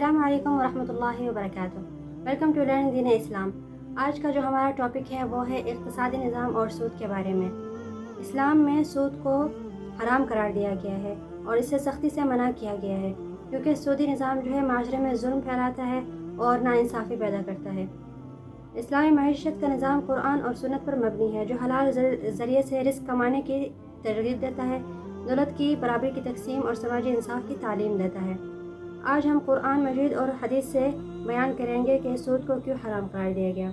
السلام علیکم ورحمۃ اللہ وبرکاتہ۔ ویلکم ٹو لرن دین اسلام۔ آج کا جو ہمارا ٹاپک ہے وہ ہے اقتصادی نظام اور سود کے بارے میں۔ اسلام میں سود کو حرام قرار دیا گیا ہے اور اسے سختی سے منع کیا گیا ہے، کیونکہ سودی نظام جو ہے معاشرے میں ظلم پھیلاتا ہے اور ناانصافی پیدا کرتا ہے۔ اسلامی معیشت کا نظام قرآن اور سنت پر مبنی ہے، جو حلال ذریعے سے رزق کمانے کی ترغیب دیتا ہے، دولت کی برابری کی تقسیم اور سماجی انصاف کی تعلیم دیتا ہے۔ آج ہم قرآن مجید اور حدیث سے بیان کریں گے کہ سود کو کیوں حرام قرار دیا گیا۔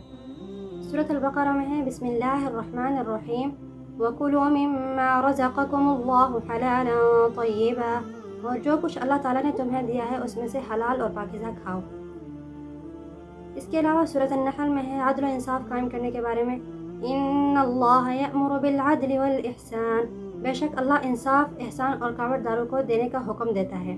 سورۃ البقرہ میں ہے بسم اللہ الرحمن الرحیم وَكُلُوا مِمَّا رَزَقَكُمُ اللَّهُ حَلَالًا طَيِّبًا، اور جو کچھ اللہ تعالیٰ نے تمہیں دیا ہے اس میں سے حلال اور پاکیزہ کھاؤ۔ اس کے علاوہ سورۃ النحل میں ہے عدل و انصاف قائم کرنے کے بارے میں، إِنَّ اللَّهَ يَأْمُرُ بِالْعَدْلِ وَالْإِحْسَانِ، بے شک اللہ انصاف، احسان اور کاوڑداروں کو دینے کا حکم دیتا ہے۔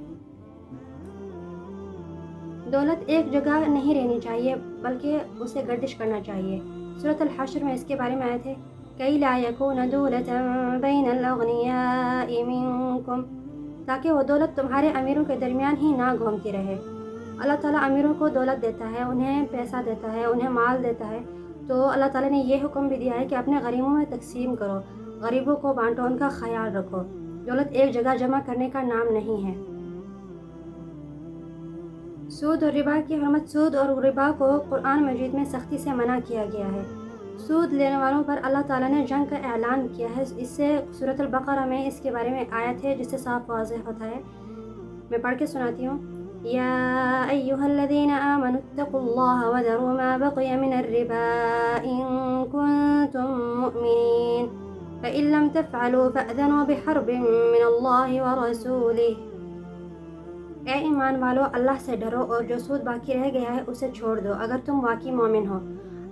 دولت ایک جگہ نہیں رہنی چاہیے بلکہ اسے گردش کرنا چاہیے۔ سورۃ الحشر میں اس کے بارے میں آئے تھے كَيْ لَا يَكُونَ دُولَةً بَيْنَ الْأَغْنِيَاءِ مِنْكُمْ، تاکہ وہ دولت تمہارے امیروں کے درمیان ہی نہ گھومتی رہے۔ اللہ تعالیٰ امیروں کو دولت دیتا ہے، انہیں پیسہ دیتا ہے، انہیں مال دیتا ہے، تو اللہ تعالیٰ نے یہ حکم بھی دیا ہے کہ اپنے غریبوں میں تقسیم کرو، غریبوں کو بانٹو، ان کا خیال رکھو۔ دولت ایک جگہ جمع کرنے کا نام نہیں ہے۔ سود اور ربا کی حرمت۔ سود اور ربا کو قرآن مجید میں سختی سے منع کیا گیا ہے۔ سود لینے والوں پر اللہ تعالیٰ نے جنگ کا اعلان کیا ہے۔ اس سے سورۃ البقرہ میں اس کے بارے میں آیت ہے جس سے صاف واضح ہوتا ہے۔ میں پڑھ کے سناتی ہوں۔ یا ایھا الذین آمنوا اتقوا اللہ وذروا ما بقی من الربا ان کنتم مؤمنین فإن لم تفعلوا فأذنوا بحرب من اللہ ورسولہ، اے ایمان والو، اللہ سے ڈرو اور جو سود باقی رہ گیا ہے اسے چھوڑ دو اگر تم واقعی مومن ہو۔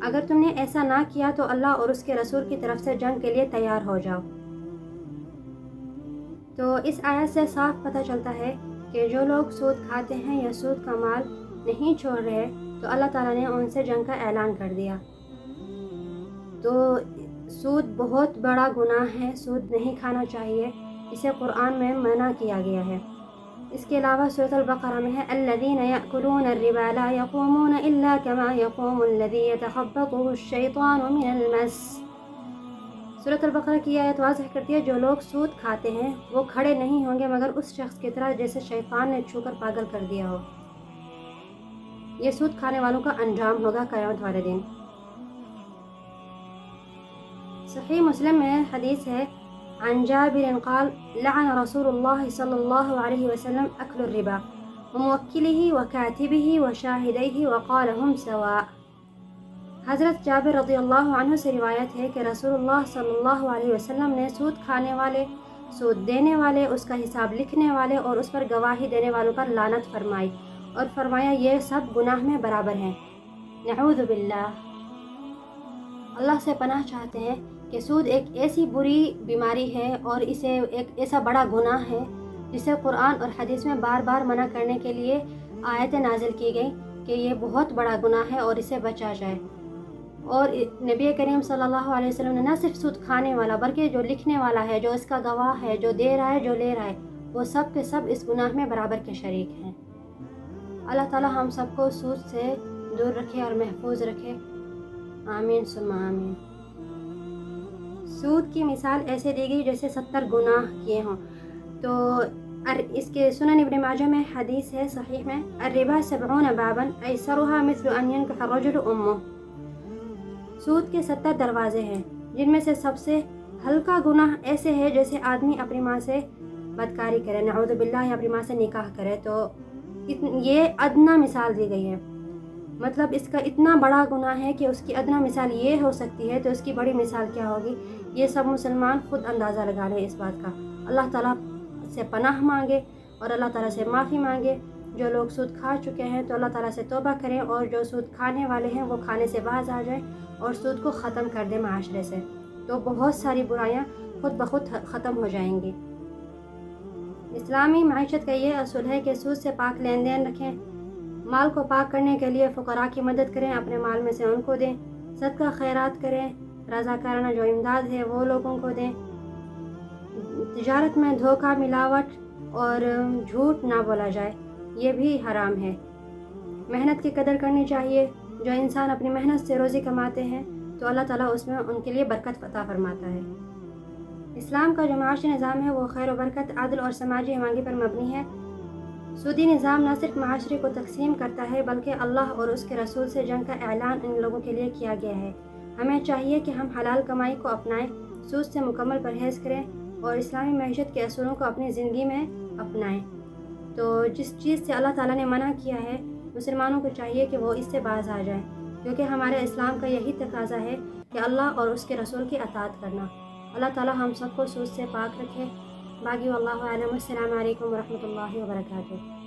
اگر تم نے ایسا نہ کیا تو اللہ اور اس کے رسول کی طرف سے جنگ کے لیے تیار ہو جاؤ۔ تو اس آیت سے صاف پتہ چلتا ہے کہ جو لوگ سود کھاتے ہیں یا سود کا مال نہیں چھوڑ رہے تو اللہ تعالیٰ نے ان سے جنگ کا اعلان کر دیا۔ تو سود بہت بڑا گناہ ہے، سود نہیں کھانا چاہیے، اسے قرآن میں منع کیا گیا ہے۔ اس کے علاوہ سورۃ البقرہ میں ہے الذین یأکلون الربا لا یقومون الا کما یقوم الذی یتخبطہ الشیطان من المس۔ سورۃ البقرہ کی آیت واضح کرتی ہے جو لوگ سود کھاتے ہیں وہ کھڑے نہیں ہوں گے مگر اس شخص کی طرح جیسے شیطان نے چھو کر پاگل کر دیا ہو۔ یہ سود کھانے والوں کا انجام ہوگا قیامت والے دن۔ صحیح مسلم میں حدیث ہے عن جابر قال لعن رسول اللہ صلی اللہ علیہ وسلم اکل الربا وموکلہ وکاتبہ وشاہدیہ وقال ہم سواء۔ حضرت جابر رضی اللہ عنہ سے روایت ہے کہ رسول اللہ صلی اللہ علیہ وسلم نے سود کھانے والے، سود دینے والے، اس کا حساب لکھنے والے اور اس پر گواہی دینے والوں پر لعنت فرمائی اور فرمایا یہ سب گناہ میں برابر ہیں۔ نعوذ باللہ۔ اللہ سے پناہ چاہتے ہیں کہ سود ایک ایسی بری بیماری ہے اور اسے ایک ایسا بڑا گناہ ہے جسے قرآن اور حدیث میں بار بار منع کرنے کے لیے آیتیں نازل کی گئی کہ یہ بہت بڑا گناہ ہے اور اسے بچا جائے۔ اور نبی کریم صلی اللہ علیہ وسلم نے نہ صرف سود کھانے والا بلکہ جو لکھنے والا ہے، جو اس کا گواہ ہے، جو دے رہا ہے، جو لے رہا ہے، وہ سب کے سب اس گناہ میں برابر کے شریک ہیں۔ اللہ تعالی ہم سب کو سود سے دور رکھے اور محفوظ رکھے، آمین ثم آمین۔ سود کی مثال ایسے دی گئی جیسے 70 گناہ کیے ہوں۔ تو اس کے سنن ابن ماجہ میں حدیث ہے صحیح میں الربا 70 بابا ایسرها مثل ان ينكح الرجل امه، سود کے 70 دروازے ہیں جن میں سے سب سے ہلکا گناہ ایسے ہے جیسے آدمی اپنی ماں سے بدکاری کرے، نعوذ باللہ، یا اپنی ماں سے نکاح کرے۔ تو یہ ادنا مثال دی گئی ہے، مطلب اس کا اتنا بڑا گناہ ہے کہ اس کی ادنا مثال یہ ہو سکتی ہے تو اس کی بڑی مثال کیا ہوگی، یہ سب مسلمان خود اندازہ لگا لیں اس بات کا۔ اللہ تعالیٰ سے پناہ مانگے اور اللہ تعالیٰ سے معافی مانگے۔ جو لوگ سود کھا چکے ہیں تو اللہ تعالیٰ سے توبہ کریں، اور جو سود کھانے والے ہیں وہ کھانے سے باز آ جائیں اور سود کو ختم کر دیں معاشرے سے، تو بہت ساری برائیاں خود بخود ختم ہو جائیں گی۔ اسلامی معیشت کا یہ اصول ہے کہ سود سے پاک لین دین رکھیں، مال کو پاک کرنے کے لیے فقراء کی مدد کریں، اپنے مال میں سے ان کو دیں، صدقہ خیرات کریں، رضاکارانہ جو امداد ہے وہ لوگوں کو دیں۔ تجارت میں دھوکہ، ملاوٹ اور جھوٹ نہ بولا جائے، یہ بھی حرام ہے۔ محنت کی قدر کرنی چاہیے. جو انسان اپنی محنت سے روزی کماتے ہیں تو اللہ تعالیٰ اس میں ان کے لیے برکت عطا فرماتا ہے. اسلام کا جو معاشی نظام ہے وہ خیر و برکت، عدل اور سماجی ہمانگی پر مبنی ہے. سودی نظام نہ صرف معاشرے کو تقسیم کرتا ہے بلکہ اللہ اور اس کے رسول سے جنگ کا اعلان ان لوگوں کے لیے کیا گیا ہے. ہمیں چاہیے کہ ہم حلال کمائی کو اپنائیں، سود سے مکمل پرہیز کریں اور اسلامی معیشت کے اصولوں کو اپنی زندگی میں اپنائیں. تو جس چیز سے اللہ تعالیٰ نے منع کیا ہے مسلمانوں کو چاہیے کہ وہ اس سے باز آ جائیں، کیونکہ ہمارے اسلام کا یہی تقاضا ہے کہ اللہ اور اس کے رسول کی اطاعت کرنا. اللہ تعالیٰ ہم سب کو سود سے پاک رکھے. باقی واللہ اعلم. السلام علیکم ورحمۃ اللہ وبرکاتہ.